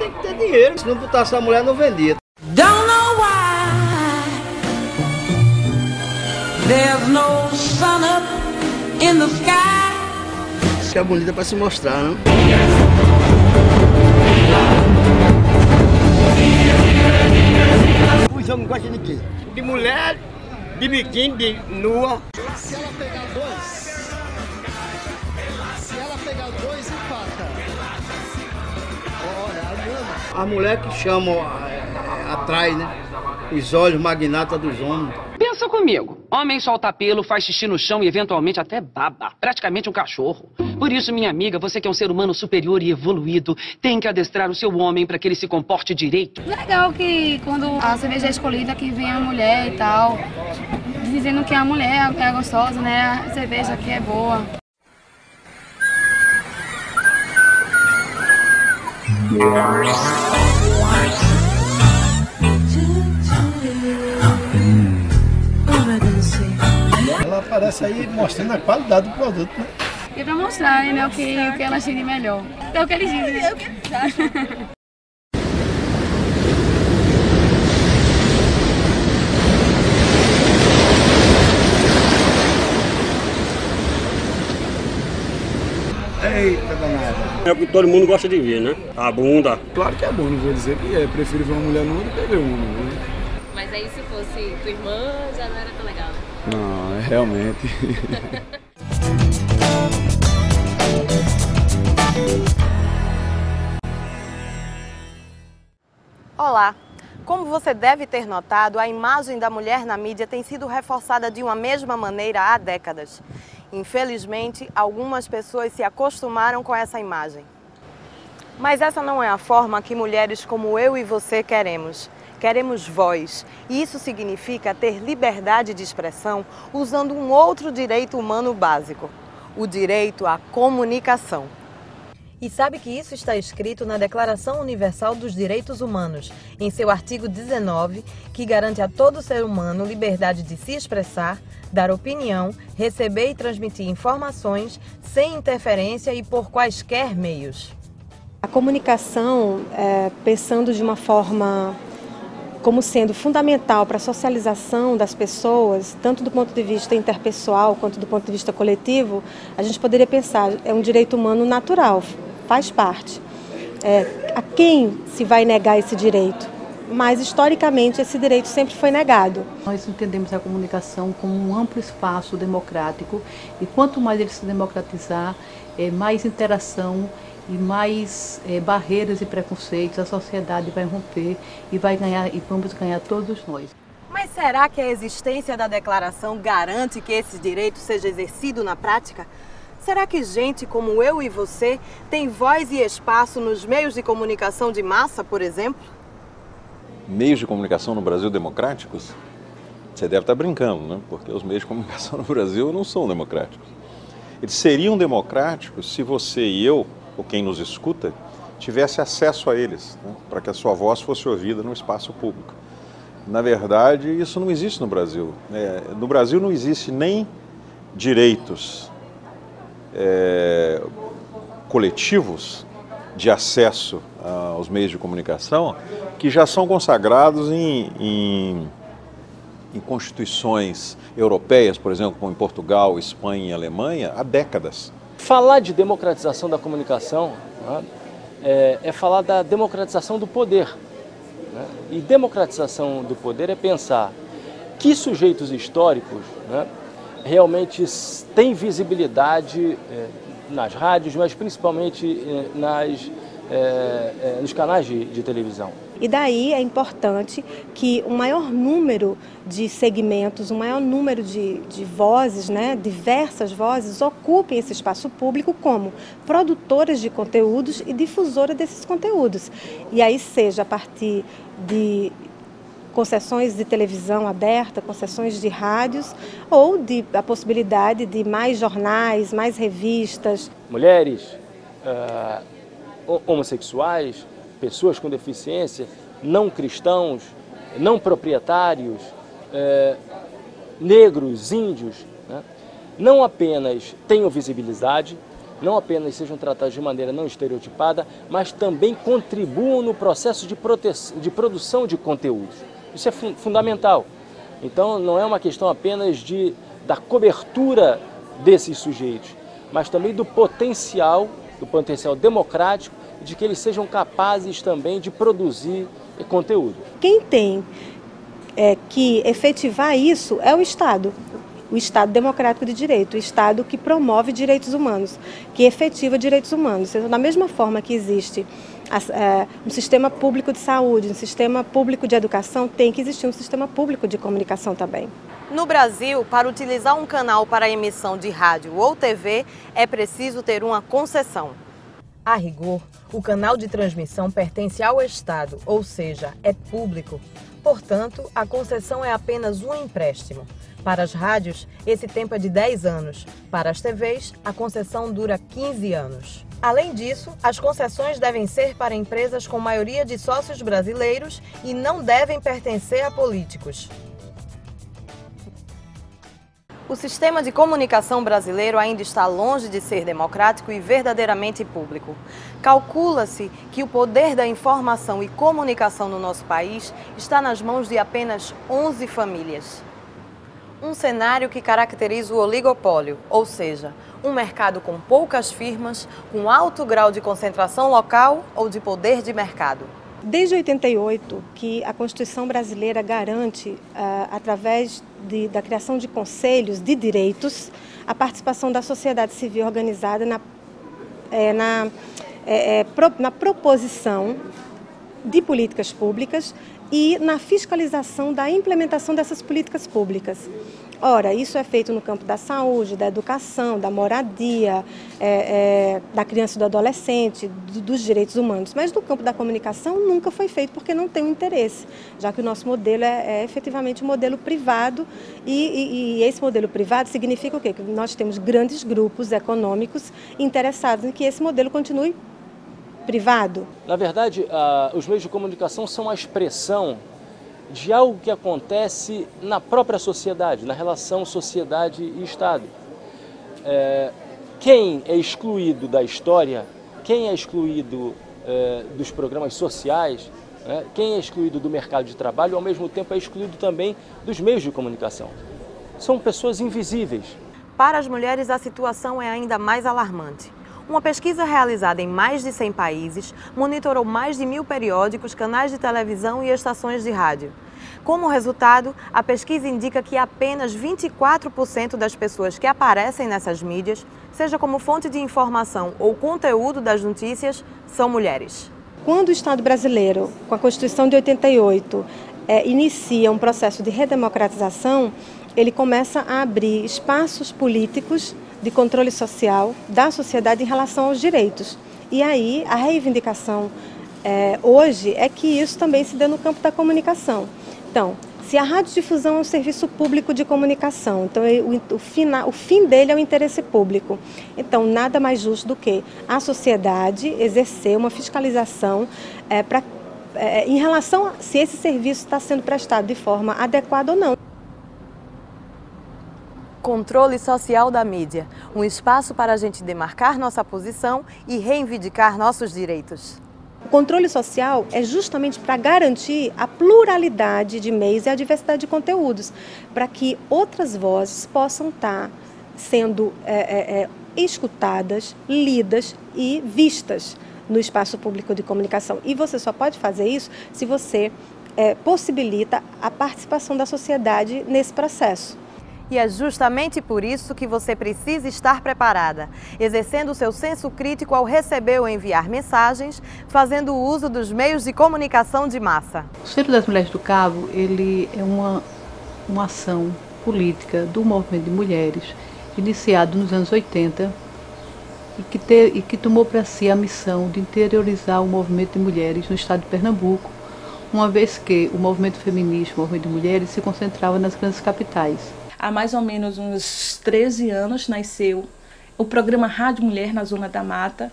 tem que ter dinheiro. Se não botasse a mulher, não vendia. Don't know why there's no sun up in the sky. Que é bonita para se mostrar, não? Os homens gostam de quê? De mulher, de biquíni, de nua. Se ela pegar dois, empata. Olha, a grana. A mulher que chamam, atrai, né? Os olhos magnatas dos homens. Pensa comigo, homem solta pelo, faz xixi no chão e eventualmente até baba, praticamente um cachorro. Por isso, minha amiga, você que é um ser humano superior e evoluído, tem que adestrar o seu homem para que ele se comporte direito. Legal que quando a cerveja é escolhida, que vem a mulher e tal, dizendo que a mulher é gostosa, né? A cerveja aqui é boa. Ela aparece aí mostrando a qualidade do produto, né? E pra mostrar, né, o que elas têm de melhor. É o que eles dizem, né? É o que eles acham. Eita, danada. É o que todo mundo gosta de ver, né? A bunda. Claro que é bom, não vou dizer que é. Prefiro ver uma mulher nua do que ver uma, né? Mas aí se fosse tua irmã, já não era tão legal, né? Não, é realmente. Olá! Como você deve ter notado, a imagem da mulher na mídia tem sido reforçada de uma mesma maneira há décadas. Infelizmente, algumas pessoas se acostumaram com essa imagem. Mas essa não é a forma que mulheres como eu e você queremos. Queremos voz, e isso significa ter liberdade de expressão usando um outro direito humano básico, o direito à comunicação. E sabe que isso está escrito na Declaração Universal dos Direitos Humanos, em seu artigo 19, que garante a todo ser humano liberdade de se expressar, dar opinião, receber e transmitir informações sem interferência e por quaisquer meios. A comunicação, pensando de uma forma como sendo fundamental para a socialização das pessoas, tanto do ponto de vista interpessoal quanto do ponto de vista coletivo, a gente poderia pensar, é um direito humano natural, faz parte. A quem se vai negar esse direito? Mas, historicamente, esse direito sempre foi negado. Nós entendemos a comunicação como um amplo espaço democrático e quanto mais ele se democratizar, mais interação e mais barreiras e preconceitos a sociedade vai romper e vai ganhar, e vamos ganhar todos nós. Mas será que a existência da declaração garante que esse direito seja exercido na prática? Será que gente como eu e você tem voz e espaço nos meios de comunicação de massa, por exemplo? Meios de comunicação no Brasil democráticos? Você deve estar brincando, né? Porque os meios de comunicação no Brasil não são democráticos. Eles seriam democráticos se você e eu, ou quem nos escuta, tivesse acesso a eles, né? Para que a sua voz fosse ouvida no espaço público. Na verdade, isso não existe no Brasil. No Brasil não existe nem direitos coletivos de acesso aos meios de comunicação que já são consagrados em constituições europeias, por exemplo, como em Portugal, Espanha e Alemanha, há décadas. Falar de democratização da comunicação, né, é falar da democratização do poder. Né? E democratização do poder é pensar que sujeitos históricos, né, realmente têm visibilidade nas rádios, mas principalmente nos canais de televisão. E daí é importante que o maior número de segmentos, o maior número de vozes, né, diversas vozes, ocupem esse espaço público como produtoras de conteúdos e difusoras desses conteúdos. E aí seja a partir de concessões de televisão aberta, concessões de rádios, ou a possibilidade de mais jornais, mais revistas. Mulheres, homossexuais, pessoas com deficiência, não cristãos, não proprietários, negros, índios, né, não apenas tenham visibilidade, não apenas sejam tratados de maneira não estereotipada, mas também contribuam no processo de produção de conteúdos. Isso é fundamental. Então não é uma questão apenas da cobertura desses sujeitos, mas também do potencial democrático, de que eles sejam capazes também de produzir conteúdo. Quem tem que efetivar isso é o Estado democrático de direito, o Estado que promove direitos humanos, que efetiva direitos humanos. Então, da mesma forma que existe um sistema público de saúde, um sistema público de educação, tem que existir um sistema público de comunicação também. No Brasil, para utilizar um canal para emissão de rádio ou TV, é preciso ter uma concessão. A rigor, o canal de transmissão pertence ao Estado, ou seja, é público. Portanto, a concessão é apenas um empréstimo. Para as rádios, esse tempo é de 10 anos. Para as TVs, a concessão dura 15 anos. Além disso, as concessões devem ser para empresas com maioria de sócios brasileiros e não devem pertencer a políticos. O sistema de comunicação brasileiro ainda está longe de ser democrático e verdadeiramente público. Calcula-se que o poder da informação e comunicação no nosso país está nas mãos de apenas 11 famílias. Um cenário que caracteriza o oligopólio, ou seja, um mercado com poucas firmas, com alto grau de concentração local ou de poder de mercado. Desde 88, que a Constituição brasileira garante, através da criação de conselhos de direitos, a participação da sociedade civil organizada na proposição de políticas públicas e na fiscalização da implementação dessas políticas públicas. Ora, isso é feito no campo da saúde, da educação, da moradia, da criança e do adolescente, dos direitos humanos. Mas no campo da comunicação nunca foi feito porque não tem um interesse, já que o nosso modelo é efetivamente um modelo privado e esse modelo privado significa o quê? Que nós temos grandes grupos econômicos interessados em que esse modelo continue privado. Na verdade, os meios de comunicação são a expressão de algo que acontece na própria sociedade, na relação sociedade e Estado. Quem é excluído da história, quem é excluído dos programas sociais, quem é excluído do mercado de trabalho, ao mesmo tempo é excluído também dos meios de comunicação. São pessoas invisíveis. Para as mulheres, a situação é ainda mais alarmante. Uma pesquisa realizada em mais de 100 países monitorou mais de 1000 periódicos, canais de televisão e estações de rádio. Como resultado, a pesquisa indica que apenas 24% das pessoas que aparecem nessas mídias, seja como fonte de informação ou conteúdo das notícias, são mulheres. Quando o Estado brasileiro, com a Constituição de 88, inicia um processo de redemocratização, ele começa a abrir espaços políticos de controle social da sociedade em relação aos direitos. E aí a reivindicação hoje é que isso também se dê no campo da comunicação. Então, se a radiodifusão é um serviço público de comunicação, então o fim dele é o interesse público. Então, nada mais justo do que a sociedade exercer uma fiscalização em relação a se esse serviço está sendo prestado de forma adequada ou não. Controle social da mídia, um espaço para a gente demarcar nossa posição e reivindicar nossos direitos. O controle social é justamente para garantir a pluralidade de meios e a diversidade de conteúdos, para que outras vozes possam estar sendo escutadas, lidas e vistas no espaço público de comunicação. E você só pode fazer isso se você possibilita a participação da sociedade nesse processo. E é justamente por isso que você precisa estar preparada, exercendo o seu senso crítico ao receber ou enviar mensagens, fazendo uso dos meios de comunicação de massa. O Centro das Mulheres do Cabo, ele é uma ação política do movimento de mulheres, iniciado nos anos 80, e que tomou para si a missão de interiorizar o movimento de mulheres no estado de Pernambuco, uma vez que o movimento feminista, o movimento de mulheres, se concentrava nas grandes capitais. Há mais ou menos uns 13 anos nasceu o programa Rádio Mulher na Zona da Mata,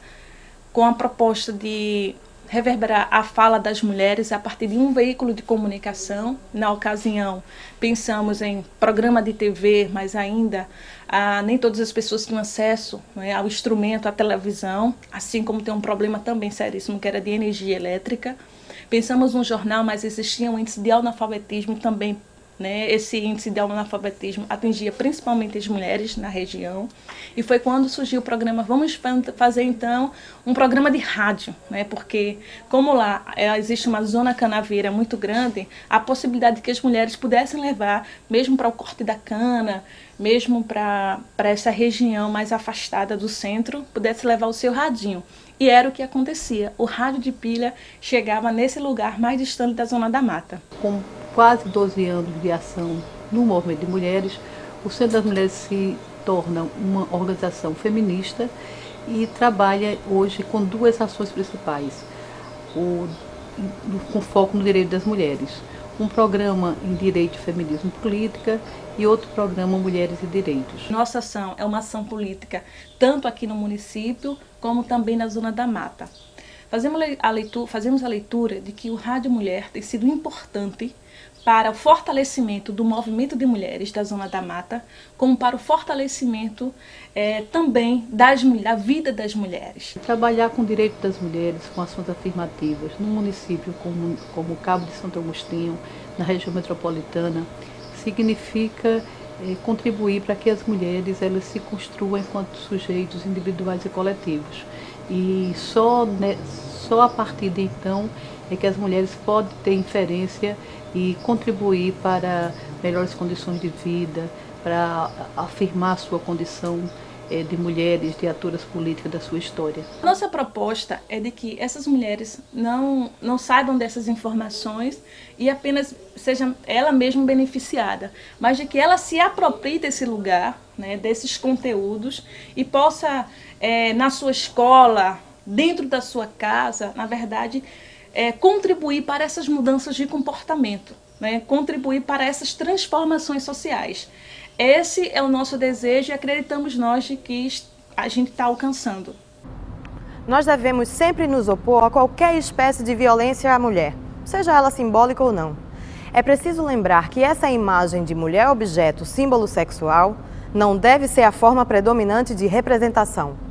com a proposta de reverberar a fala das mulheres a partir de um veículo de comunicação. Na ocasião, pensamos em programa de TV, mas ainda nem todas as pessoas tinham acesso, né, ao instrumento, à televisão, assim como tem um problema também seríssimo, que era de energia elétrica. Pensamos num jornal, mas existia um índice de analfabetismo também, né? Esse índice de analfabetismo atingia principalmente as mulheres na região. E foi quando surgiu o programa, vamos fazer então um programa de rádio, né? Porque como lá existe uma zona canaveira muito grande, a possibilidade de que as mulheres pudessem levar, mesmo para o corte da cana, mesmo para essa região mais afastada do centro, pudesse levar o seu radinho. E era o que acontecia, o rádio de pilha chegava nesse lugar mais distante da Zona da Mata. Com quase 12 anos de ação no movimento de mulheres, o Centro das Mulheres se torna uma organização feminista e trabalha hoje com duas ações principais, com foco no direito das mulheres. Um programa em Direito e Feminismo e Política e outro programa Mulheres e Direitos. Nossa ação é uma ação política tanto aqui no município como também na Zona da Mata. Fazemos a leitura de que o Rádio Mulher tem sido importante para o fortalecimento do movimento de mulheres da Zona da Mata, como para o fortalecimento também da vida das mulheres. Trabalhar com o direito das mulheres, com ações afirmativas, no município como o Cabo de Santo Agostinho, na região metropolitana, significa contribuir para que as mulheres elas se construam enquanto sujeitos individuais e coletivos. E só a partir de então é que as mulheres podem ter inferência e contribuir para melhores condições de vida, para afirmar sua condição de mulheres, de atoras políticas da sua história. Nossa proposta é de que essas mulheres não saibam dessas informações e apenas seja ela mesma beneficiada, mas de que ela se aproprie desse lugar, né, desses conteúdos e possa, na sua escola, dentro da sua casa, na verdade, contribuir para essas mudanças de comportamento, né, contribuir para essas transformações sociais. Esse é o nosso desejo e acreditamos nós de que a gente está alcançando. Nós devemos sempre nos opor a qualquer espécie de violência à mulher, seja ela simbólica ou não. É preciso lembrar que essa imagem de mulher objeto, símbolo sexual, não deve ser a forma predominante de representação.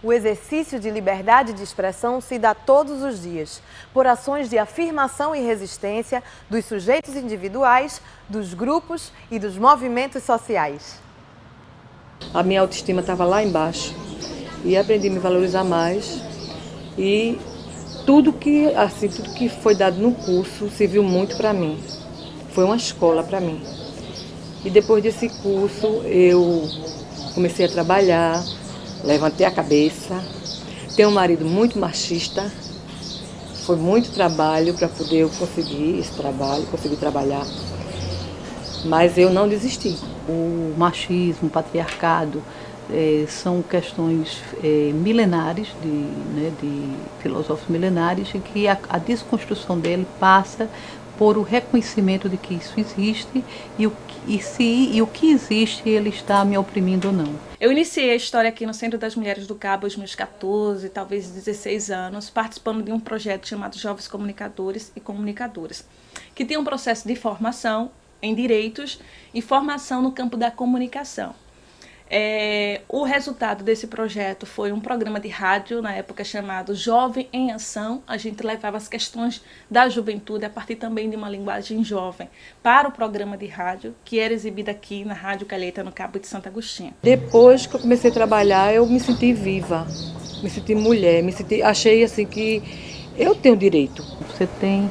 O exercício de liberdade de expressão se dá todos os dias, por ações de afirmação e resistência dos sujeitos individuais, dos grupos e dos movimentos sociais. A minha autoestima estava lá embaixo e aprendi a me valorizar mais e tudo que foi dado no curso serviu muito para mim. Foi uma escola para mim. E depois desse curso eu comecei a trabalhar, levantei a cabeça, tenho um marido muito machista, foi muito trabalho para poder eu conseguir esse trabalho, conseguir trabalhar, mas eu não desisti. O machismo, o patriarcado são questões milenares, de filósofos milenares, e que a desconstrução dele passa por o reconhecimento de que isso existe e o que existe ele está me oprimindo ou não. Eu iniciei a história aqui no Centro das Mulheres do Cabo aos meus 14, talvez 16 anos, participando de um projeto chamado Jovens Comunicadores e Comunicadoras, que tem um processo de formação em direitos e formação no campo da comunicação. O resultado desse projeto foi um programa de rádio, na época chamado Jovem em Ação. A gente levava as questões da juventude a partir também de uma linguagem jovem para o programa de rádio, que era exibido aqui na Rádio Calheta, no Cabo de Santo Agostinho. Depois que eu comecei a trabalhar, eu me senti viva, me senti mulher, achei assim que eu tenho direito. Você tem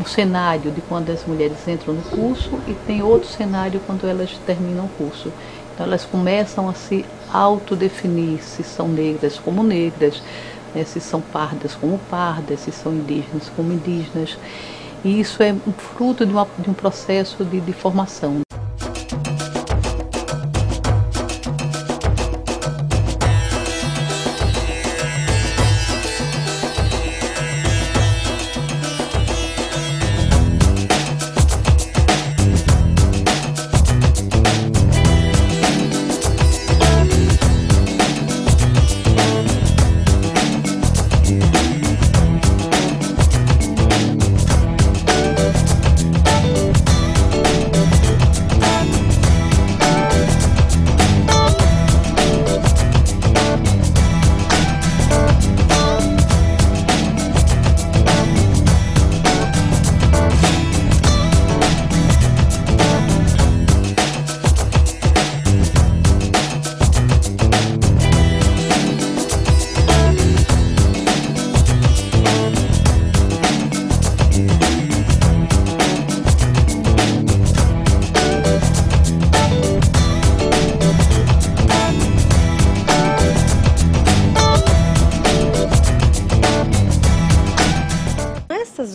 um cenário de quando as mulheres entram no curso e tem outro cenário quando elas terminam o curso. Então elas começam a se autodefinir se são negras como negras, né, se são pardas como pardas, se são indígenas como indígenas. E isso é um fruto de um processo de formação.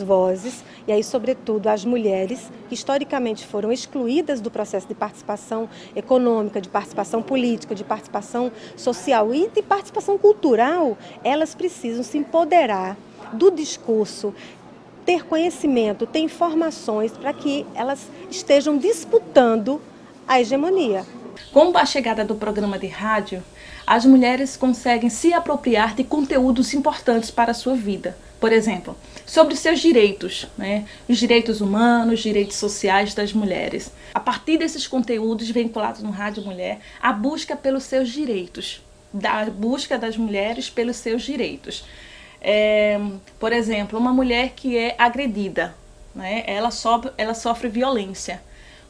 vozes, e aí, sobretudo, as mulheres, que historicamente foram excluídas do processo de participação econômica, de participação política, de participação social e de participação cultural, elas precisam se empoderar do discurso, ter conhecimento, ter informações para que elas estejam disputando a hegemonia. Com a chegada do programa de rádio, as mulheres conseguem se apropriar de conteúdos importantes para a sua vida. Por exemplo, sobre seus direitos, os direitos humanos, direitos sociais das mulheres. A partir desses conteúdos vinculados no Rádio Mulher, a busca pelos seus direitos, a busca das mulheres pelos seus direitos. Por exemplo, uma mulher que é agredida, ela sofre violência.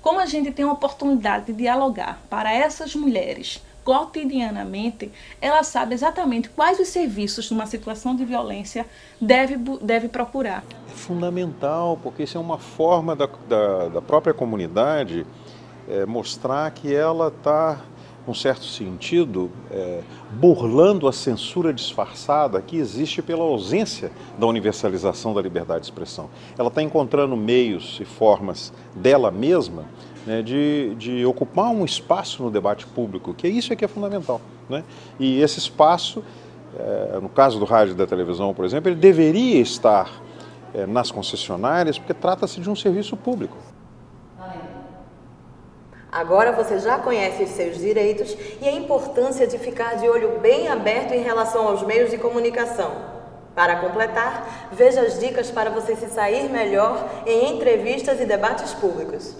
Como a gente tem uma oportunidade de dialogar para essas mulheres cotidianamente, ela sabe exatamente quais os serviços numa situação de violência deve procurar. É fundamental, porque isso é uma forma da própria comunidade mostrar que ela está, num certo sentido, burlando a censura disfarçada que existe pela ausência da universalização da liberdade de expressão. Ela está encontrando meios e formas dela mesma, né, de ocupar um espaço no debate público, que isso é que é fundamental, né? E esse espaço, no caso do rádio e da televisão, por exemplo, ele deveria estar nas concessionárias, porque trata-se de um serviço público. Agora você já conhece os seus direitos e a importância de ficar de olho bem aberto em relação aos meios de comunicação. Para completar, veja as dicas para você se sair melhor em entrevistas e debates públicos.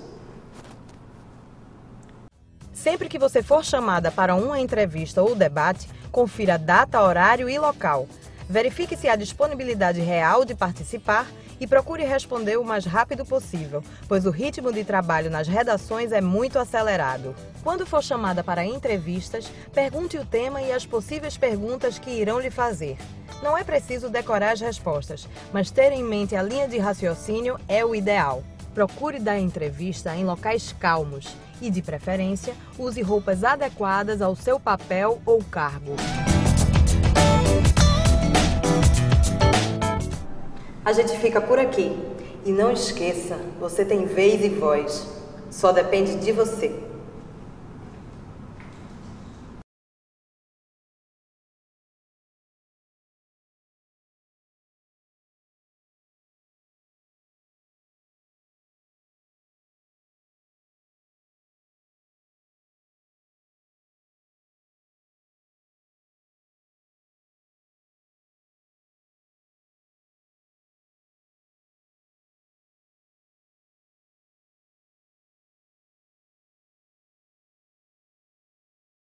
Sempre que você for chamada para uma entrevista ou debate, confira data, horário e local. Verifique se há disponibilidade real de participar e procure responder o mais rápido possível, pois o ritmo de trabalho nas redações é muito acelerado. Quando for chamada para entrevistas, pergunte o tema e as possíveis perguntas que irão lhe fazer. Não é preciso decorar as respostas, mas ter em mente a linha de raciocínio é o ideal. Procure dar entrevista em locais calmos e, de preferência, use roupas adequadas ao seu papel ou cargo. A gente fica por aqui. E não esqueça, você tem vez e voz. Só depende de você.